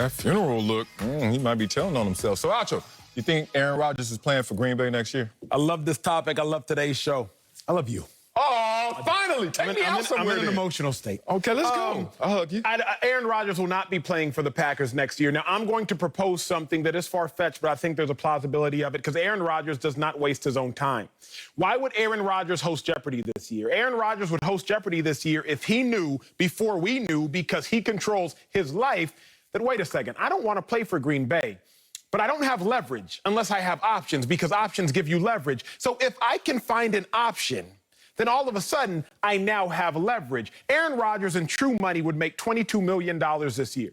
That funeral look, he might be telling on himself. So, Acho, you think Aaron Rodgers is playing for Green Bay next year? I love this topic. I love today's show. I love you. Oh, finally. Take me out somewhere. I'm in an emotional state. Okay, let's go. I'll hug you. Aaron Rodgers will not be playing for the Packers next year. Now, I'm going to propose something that is far-fetched, but I think there's a plausibility of it because Aaron Rodgers does not waste his own time. Why would Aaron Rodgers host Jeopardy this year? Aaron Rodgers would host Jeopardy this year if he knew before we knew, because he controls his life, that, wait a second, I don't want to play for Green Bay. But I don't have leverage unless I have options, because options give you leverage. So if I can find an option, then all of a sudden, I now have leverage. Aaron Rodgers in true money would make $22 million this year.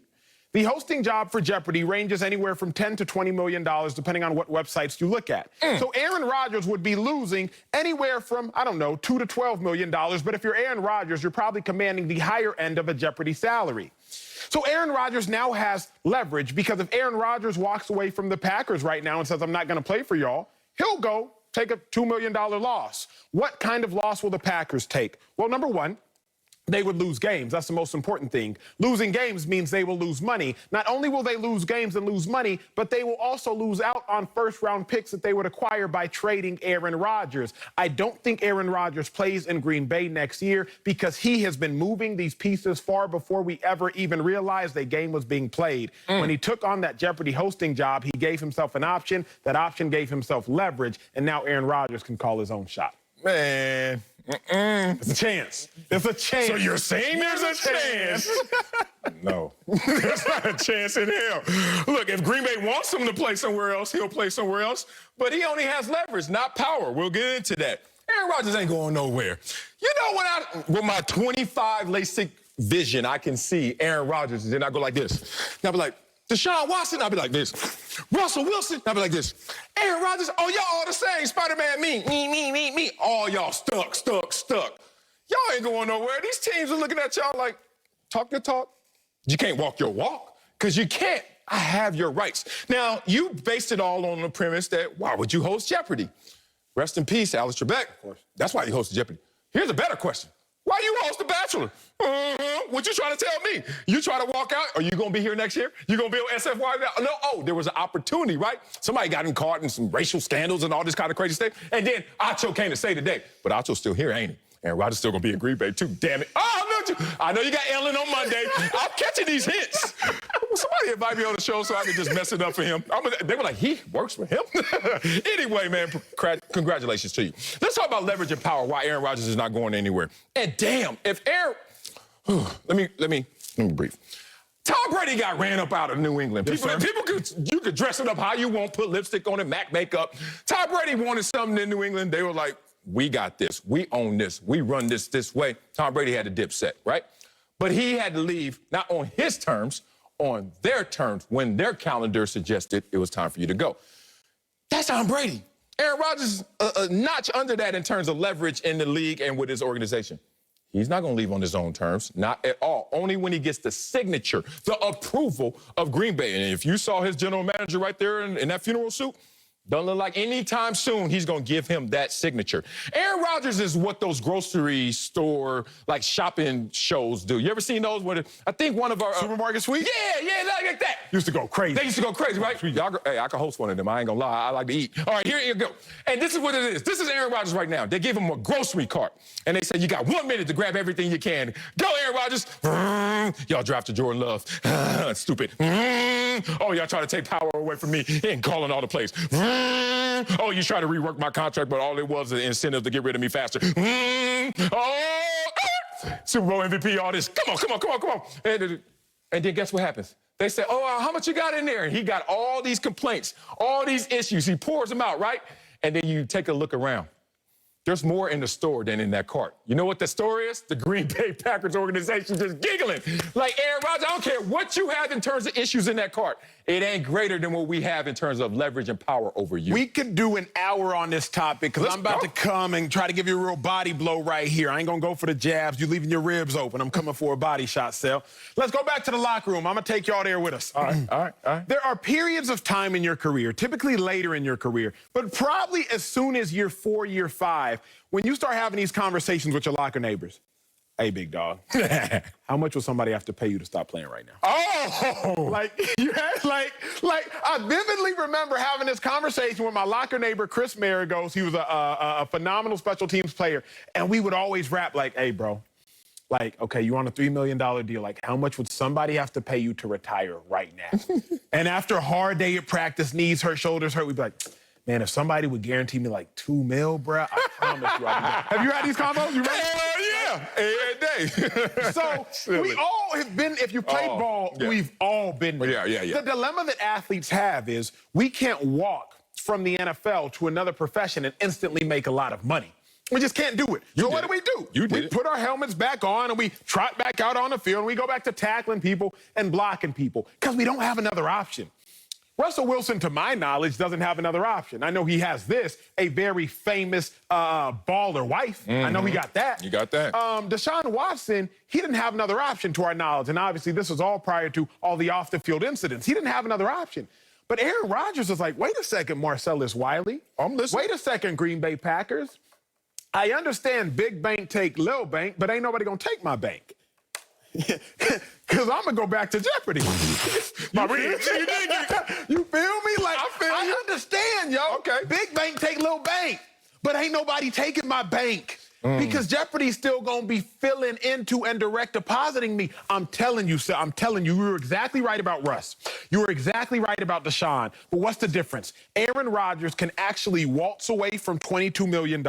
The hosting job for Jeopardy ranges anywhere from $10 to $20 million, depending on what websites you look at. So Aaron Rodgers would be losing anywhere from, I don't know, $2 to $12 million. But if you're Aaron Rodgers, you're probably commanding the higher end of a Jeopardy salary. So Aaron Rodgers now has leverage, because if Aaron Rodgers walks away from the Packers right now and says, I'm not going to play for y'all, he'll go take a $2 million loss. What kind of loss will the Packers take? Well, number one, they would lose games. That's the most important thing. Losing games means they will lose money. Not only will they lose games and lose money, but they will also lose out on first-round picks that they would acquire by trading Aaron Rodgers. I don't think Aaron Rodgers plays in Green Bay next year, because he has been moving these pieces far before we ever even realized a game was being played. When he took on that Jeopardy hosting job, he gave himself an option. That option gave himself leverage, and now Aaron Rodgers can call his own shot. Man. It's a chance. It's a chance. So you're saying there's a chance? No. There's not a chance in hell. Look, if Green Bay wants him to play somewhere else, he'll play somewhere else. But he only has leverage, not power. We'll get into that. Aaron Rodgers ain't going nowhere. You know, with my 25 LASIK vision, I can see Aaron Rodgers, and then I go like this. And I'll be like, Deshaun Watson, I'll be like this. Russell Wilson, I'll be like this. Aaron Rodgers, oh, y'all all the same. Spider-Man, me. All y'all stuck. Y'all ain't going nowhere. These teams are looking at y'all like, talk your talk. You can't walk your walk, because you can't. I have your rights. Now, you based it all on the premise that, why would you host Jeopardy? Rest in peace, Alex Trebek. Of course. That's why you hosted Jeopardy. Here's a better question. Why you host The Bachelor? What you trying to tell me? You try to walk out? Are you going to be here next year? You going to be on SFY now? No. Oh, there was an opportunity, right? Somebody got him caught in some racial scandals and all this kind of crazy stuff. And then Acho came to say today, but Acho's still here, ain't he? And Rodgers still going to be in Green Bay, too. Damn it. Oh, I know you got Ellen on Monday. I'm catching these hints. Somebody invite me on the show so I can just mess it up for him. They were like, he works for him? Anyway, man, congratulations to you. Let's talk about leverage and power, why Aaron Rodgers is not going anywhere. And damn, if Aaron... Let me breathe. Tom Brady got ran up out of New England. You could dress it up how you want, put lipstick on it, MAC makeup. Tom Brady wanted something in New England. They were like, we got this. We own this. We run this way. Tom Brady had a dip set, right? But he had to leave, not on his terms, on their terms, when their calendar suggested it was time for you to go. That's Tom Brady. Aaron Rodgers is a notch under that in terms of leverage in the league and with his organization. He's not going to leave on his own terms, not at all. Only when he gets the signature, the approval of Green Bay. And if you saw his general manager right there in that funeral suit, don't look like anytime soon he's going to give him that signature. Aaron Rodgers is what those grocery store, like, shopping shows do. You ever seen those? I think one of our... Supermarket Sweep? Yeah, like that. Used to go crazy. They used to go crazy, right? Hey, I can host one of them. I ain't going to lie. I like to eat. All right, here you go. And this is what it is. This is Aaron Rodgers right now. They gave him a grocery cart. And they said, you got 1 minute to grab everything you can. Go, Aaron Rodgers. Y'all drafted Jordan Love. Stupid. Oh, y'all trying to take power away from me and calling all the plays. Oh, you try to rework my contract, but all it was an incentive to get rid of me faster. Super Bowl MVP, all this. Come on. And then guess what happens? They say, how much you got in there? And he got all these complaints, all these issues. He pours them out, right? And then you take a look around. There's more in the store than in that cart. You know what the store is? The Green Bay Packers organization just giggling. Like, Aaron Rodgers, I don't care what you have in terms of issues in that cart. It ain't greater than what we have in terms of leverage and power over you. We could do an hour on this topic, because I'm about to come and try to give you a real body blow right here. I ain't going to go for the jabs. You're leaving your ribs open. I'm coming for a body shot, Sel. Let's go back to the locker room. I'm going to take y'all there with us. All right. There are periods of time in your career, typically later in your career, but probably as soon as year 4, year 5, when you start having these conversations with your locker neighbors. Hey, big dog. How much will somebody have to pay you to stop playing right now? Oh! Like, I vividly remember having this conversation with my locker neighbor, Chris Marigos. He was a phenomenal special teams player. And we would always rap like, hey, bro, like, okay, you're on a $3 million deal. Like, how much would somebody have to pay you to retire right now? And after a hard day at practice, knees hurt, shoulders hurt, we'd be like, man, if somebody would guarantee me like $2 million, bro, I promise you I'd be back. Have you had these combos? You ready? Yeah, every day. So we all have been, if you played ball, we've all been there. Yeah. The dilemma that athletes have is we can't walk from the NFL to another profession and instantly make a lot of money. We just can't do it. So what do? We put our helmets back on and we trot back out on the field and we go back to tackling people and blocking people because we don't have another option. Russell Wilson, to my knowledge, doesn't have another option. I know he has a very famous baller wife. Mm-hmm. I know he got that. You got that. Deshaun Watson, he didn't have another option to our knowledge. And obviously this was all prior to all the off-the-field incidents. He didn't have another option. But Aaron Rodgers was like, wait a second, Marcellus Wiley. I'm listening. Wait a second, Green Bay Packers. I understand big bank take little bank, but ain't nobody gonna take my bank. Because I'm going to go back to Jeopardy. You feel me? Like, I understand, yo. Okay. Big bank take little bank, but ain't nobody taking my bank. Because Jeopardy's still going to be filling into and direct depositing me. I'm telling you, sir, you were exactly right about Russ. You were exactly right about Deshaun. But what's the difference? Aaron Rodgers can actually waltz away from $22 million,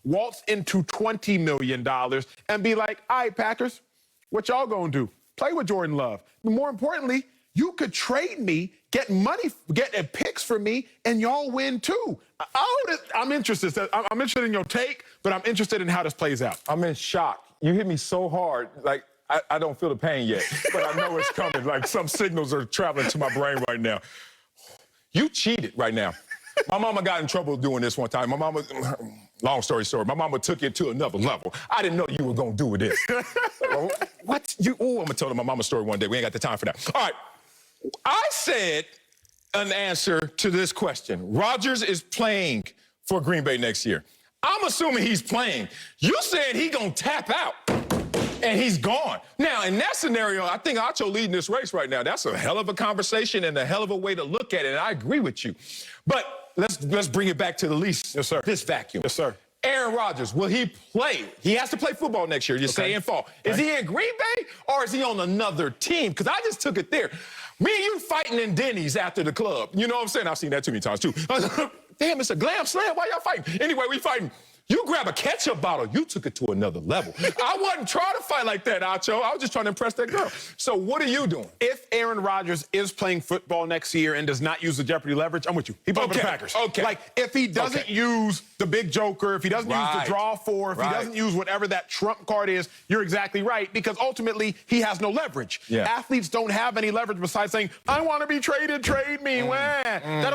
waltz into $20 million, and be like, all right, Packers, what y'all gonna do? Play with Jordan Love. But more importantly, you could trade me, get money, get picks for me, and y'all win too. I'm interested. I'm interested in your take, but I'm interested in how this plays out. I'm in shock. You hit me so hard, like I don't feel the pain yet, but I know it's coming. Like some signals are traveling to my brain right now. You cheated right now. My mama got in trouble doing this one time. My mama, long story short, my mama took it to another level. I didn't know you were gonna do this. What? I'm gonna tell my mama's story one day. We ain't got the time for that. All right. I said an answer to this question. Rodgers is playing for Green Bay next year. I'm assuming he's playing. You said he gonna tap out and he's gone. Now, in that scenario, I think Acho leading this race right now. That's a hell of a conversation and a hell of a way to look at it, and I agree with you. But let's bring it back to the least. Yes, sir. This vacuum. Yes, sir. Aaron Rodgers, will he play? He has to play football next year, say in fall. Is he in Green Bay or is he on another team? Because I just took it there. Me and you fighting in Denny's after the club. You know what I'm saying? I've seen that too many times, too. Damn, it's a glam slam. Why y'all fighting? Anyway, we fighting. You grab a ketchup bottle. You took it to another level. I wasn't trying to fight like that, Acho. I was just trying to impress that girl. So what are you doing? If Aaron Rodgers is playing football next year and does not use the Jeopardy leverage, I'm with you. He plays for the Packers. Okay. Like, if he doesn't use the big joker, if he doesn't use the draw four, if he doesn't use whatever that trump card is, you're exactly right, because ultimately he has no leverage. Athletes don't have any leverage besides saying, I want to be traded, trade me. That